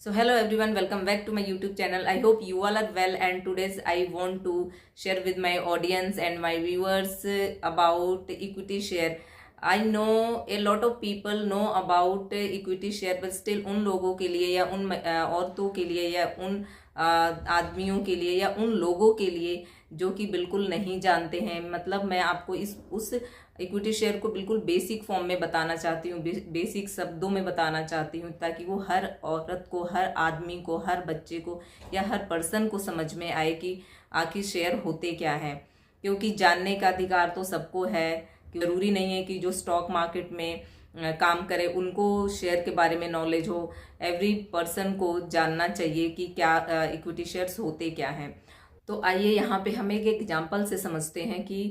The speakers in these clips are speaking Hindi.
So hello everyone, welcome back to my YouTube channel. I hope you all are well, and today's I want to share with my audience and my viewers about equity share. I know a lot of people know about equity share, but still उन लोगों के लिए या उन औरतों के लिए या उन आदमियों के लिए या उन लोगों के लिए जो कि बिल्कुल नहीं जानते हैं। मतलब मैं आपको उस इक्विटी शेयर को बिल्कुल बेसिक फॉर्म में बताना चाहती हूँ, बेसिक शब्दों में बताना चाहती हूँ, ताकि वो हर औरत को, हर आदमी को, हर बच्चे को या हर पर्सन को समझ में आए कि आखिर शेयर होते क्या है। क्योंकि जानने का अधिकार तो सबको है, जरूरी नहीं है कि जो स्टॉक मार्केट में काम करे उनको शेयर के बारे में नॉलेज हो। एवरी पर्सन को जानना चाहिए कि क्या इक्विटी शेयर्स होते क्या हैं। तो आइए यहाँ पे हम एक एग्जांपल से समझते हैं कि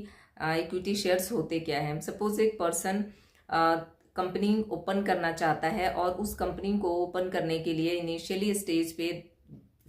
इक्विटी शेयर्स होते क्या हैं। सपोज एक पर्सन कंपनी ओपन करना चाहता है और उस कंपनी को ओपन करने के लिए इनिशियली स्टेज पे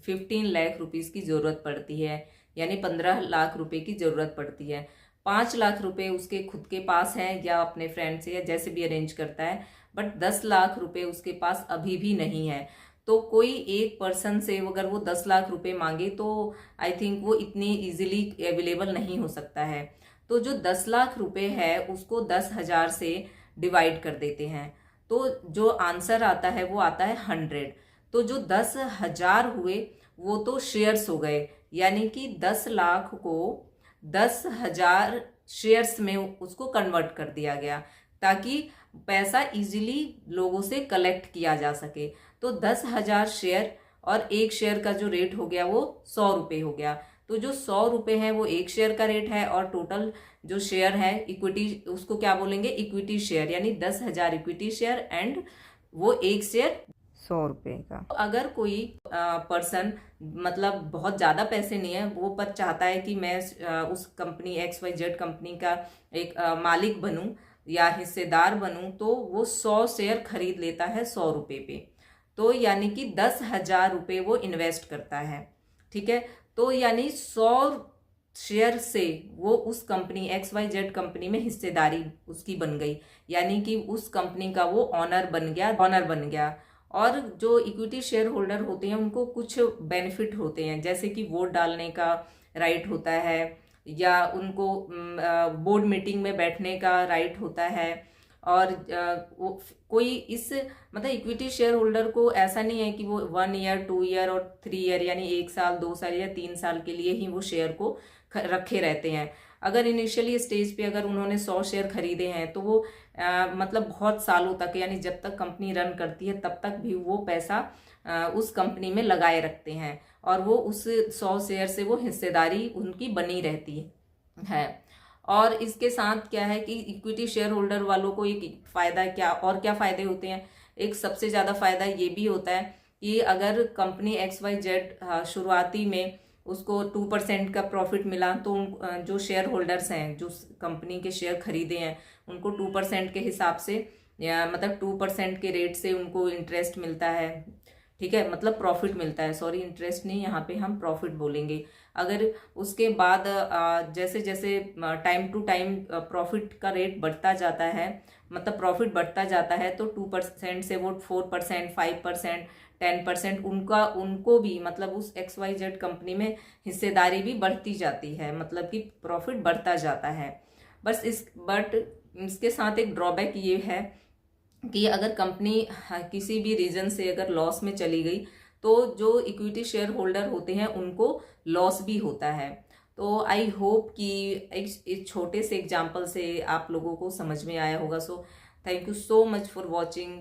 15 लाख रुपीस की ज़रूरत पड़ती है, यानी 15 लाख रुपए की ज़रूरत पड़ती है। 5 लाख रुपए उसके खुद के पास हैं या अपने फ्रेंड से या जैसे भी अरेंज करता है, बट 10 लाख रुपए उसके पास अभी भी नहीं है। तो कोई एक पर्सन से अगर वो 10 लाख रुपए मांगे तो आई थिंक वो इतनी इजीली अवेलेबल नहीं हो सकता है। तो जो 10 लाख रुपए है उसको 10,000 से डिवाइड कर देते हैं, तो जो आंसर आता है वो आता है 100। तो जो 10,000 हुए वो तो शेयर्स हो गए, यानी कि 10 लाख को 10,000 शेयर्स में उसको कन्वर्ट कर दिया गया ताकि पैसा इजीली लोगों से कलेक्ट किया जा सके। तो 10,000 शेयर और एक शेयर का जो रेट हो गया वो 100 रुपये हो गया। तो जो 100 रुपये है वो एक शेयर का रेट है, और टोटल जो शेयर है इक्विटी, उसको क्या बोलेंगे, इक्विटी शेयर, यानी 10,000 इक्विटी शेयर एंड वो एक शेयर 100 रुपये का। अगर कोई पर्सन मतलब बहुत ज़्यादा पैसे नहीं है वो, पर चाहता है कि मैं उस कंपनी XYZ कंपनी का एक मालिक बनूं या हिस्सेदार बनूं, तो वो 100 शेयर खरीद लेता है 100 रुपये पे। तो यानी कि 10,000 रुपये वो इन्वेस्ट करता है, ठीक है। तो यानी 100 शेयर से वो उस कंपनी XYZ कंपनी में हिस्सेदारी उसकी बन गई, यानी कि उस कंपनी का वो ऑनर बन गया। और जो इक्विटी शेयर होल्डर होते हैं उनको कुछ बेनिफिट होते हैं, जैसे कि वोट डालने का राइट होता है, या उनको बोर्ड मीटिंग में बैठने का राइट होता है। और कोई इस मतलब इक्विटी शेयर होल्डर को ऐसा नहीं है कि वो 1 ईयर 2 ईयर और 3 ईयर, यानी 1 साल 2 साल या 3 साल के लिए ही वो शेयर को रखे रहते हैं। अगर इनिशियली स्टेज पे अगर उन्होंने 100 शेयर खरीदे हैं तो वो मतलब बहुत सालों तक, यानी जब तक कंपनी रन करती है तब तक भी वो पैसा उस कंपनी में लगाए रखते हैं, और वो उस 100 शेयर से वो हिस्सेदारी उनकी बनी रहती है। और इसके साथ क्या है कि इक्विटी शेयर होल्डर वालों को एक फायदा क्या फायदे होते हैं। एक सबसे ज़्यादा फायदा ये भी होता है कि अगर कंपनी XYZ शुरुआती में उसको 2% का प्रॉफिट मिला, तो जो शेयर होल्डर्स हैं, जो कंपनी के शेयर खरीदे हैं, उनको 2% के हिसाब से, या मतलब 2% के रेट से उनको इंटरेस्ट मिलता है, ठीक है, मतलब प्रॉफिट मिलता है, सॉरी इंटरेस्ट नहीं, यहाँ पे हम प्रॉफिट बोलेंगे। अगर उसके बाद जैसे जैसे टाइम टू टाइम प्रॉफिट का रेट बढ़ता जाता है, मतलब प्रॉफिट बढ़ता जाता है, तो 2% से वो 4%, 5%, 10% उनको भी, मतलब उस XYZ कंपनी में हिस्सेदारी भी बढ़ती जाती है, मतलब कि प्रॉफिट बढ़ता जाता है। बट इसके साथ एक ड्रॉबैक ये है कि अगर कंपनी किसी भी रीजन से अगर लॉस में चली गई तो जो इक्विटी शेयर होल्डर होते हैं उनको लॉस भी होता है। तो आई होप कि एक छोटे से एग्जाम्पल से आप लोगों को समझ में आया होगा। So thank you so much for watching.